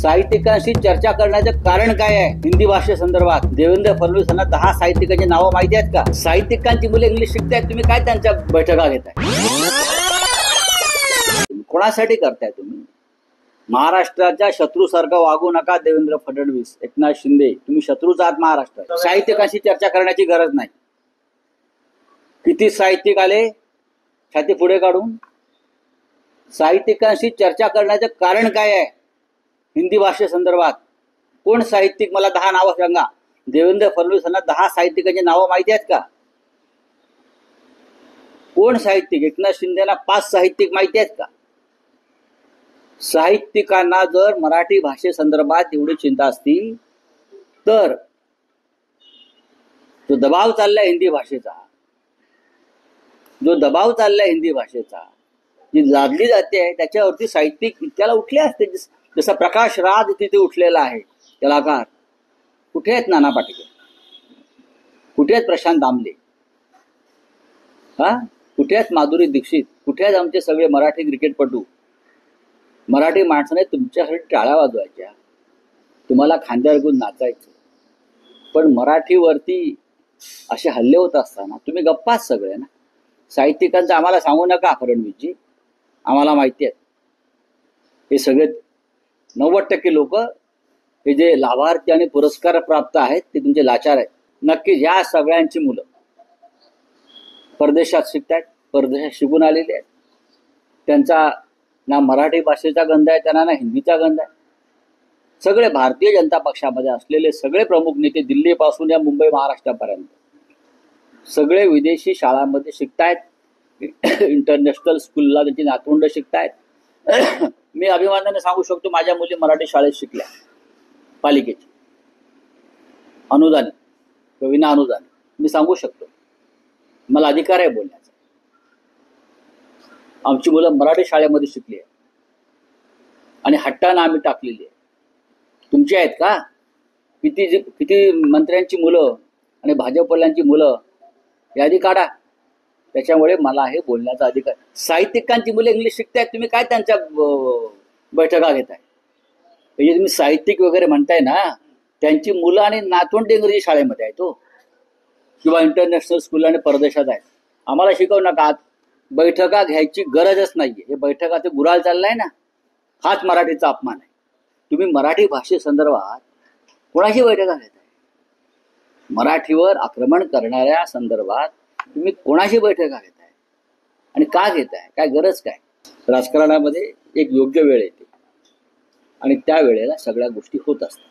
साहित्यिकांशी चर्चा करण्याचं कारण काय आहे? हिंदी भाषेसंदर्भात देवेंद्र फडणवीस यांना 10 साहित्यिकांची नावं माहिती आहेत का? साहित्यिकांची मुले इंग्लिश शिकतायत, तुम्ही काय त्यांच्या बैठका घेताय? कोणासाठी करताय तुम्ही? महाराष्ट्राच्या शत्रूसारखं वागू नका देवेंद्र फडणवीस, एकनाथ शिंदे, तुम्ही शत्रूच आहात महाराष्ट्रात. साहित्यिकांशी चर्चा करण्याची गरज नाही. किती साहित्यिक आले छाती पुढे काढून? साहित्यिकांशी चर्चा करण्याचं कारण काय आहे? हिंदी भाषेसंदर्भात कोण साहित्यिक? मला 10 नावं सांगा. देवेंद्र फडणवीस यांना 10 साहित्यिकांची नावं माहिती आहेत का? कोण साहित्यिक? एकनाथ शिंदेना 5 साहित्यिक माहिती आहेत का? साहित्यिकांना जर मराठी भाषेसंदर्भात एवढी चिंता असती तर जो दबाव चाललाय हिंदी भाषेचा, हिंदी भाषेचा, जी लादली जाते त्याच्यावरती साहित्यिक इतक्याला उठले असते. जसा प्रकाश राज तिथे उठलेला आहे कलाकार. कुठे आहेत नाना पाटेकर? कुठे आहेत प्रशांत दामले? कुठे आहेत माधुरी दीक्षित? कुठे आहेत आमचे सगळे मराठी क्रिकेटपटू? मराठी माणसाने तुमच्यासाठी टाळ्या वाजवायच्या, तुम्हाला खांद्यावर घेऊन नाचायचं, पण मराठीवरती असे हल्ले होत असताना तुम्ही गप्पाच सगळे ना. साहित्यिकांचं आम्हाला सांगू नका फडणवीसजी, आम्हाला माहिती आहे. हे सगळे 90% लोक हे जे लाभार्थी आणि पुरस्कार प्राप्त आहेत ते तुमचे लाचार आहेत. नक्कीच या सगळ्यांची मुलं परदेशात शिकतायत, परदेशात शिकून आलेले आहेत. त्यांचा ना मराठी भाषेचा गंध आहे त्यांना, ना हिंदीचा गंध आहे. सगळे भारतीय जनता पक्षामध्ये असलेले सगळे प्रमुख नेते दिल्लीपासून या मुंबई महाराष्ट्रापर्यंत सगळे विदेशी शाळांमध्ये शिकतायत. इंटरनॅशनल स्कूलला त्यांची नातवंड शिकतायत. मी अभिमानाने सांगू शकतो माझ्या मुली मराठी शाळेत शिकल्या, पालिकेची, अनुदानित, विना अनुदानित. मी सांगू शकतो, मला अधिकार आहे बोलण्याचा. आमची मुलं मराठी शाळेमध्ये शिकली आहे आणि हट्टानं आम्ही टाकलेली आहे. तुमची आहेत का? किती मंत्र्यांची मुलं आणि भाजपवाल्यांची मुलं यादी काढा. त्याच्यामुळे मला हे बोलण्याचा अधिकार. साहित्यिकांची मुलं इंग्लिश शिकतायत, तुम्ही काय त्यांच्या बैठका घेताय? म्हणजे तुम्ही साहित्यिक वगैरे म्हणताय ना, त्यांची मुलं आणि नातवंड इंग्रजी शाळेमध्ये आहेत किंवा इंटरनॅशनल स्कूल आणि परदेशात आहेत. आम्हाला शिकवू नका. बैठका घ्यायची गरजच नाहीये. हे बैठकाचे गुराल चाललाय ना, हाच मराठीचा अपमान आहे. तुम्ही मराठी भाषेसंदर्भात कोणाशी बैठका घेताय? मराठीवर आक्रमण करणाऱ्या संदर्भात तुम्ही कोणाशी बैठका घेताय आणि का घेताय? काय गरज काय? राजकारणामध्ये एक योग्य वेळ येते आणि त्या वेळेला सगळ्या गोष्टी होत असतात.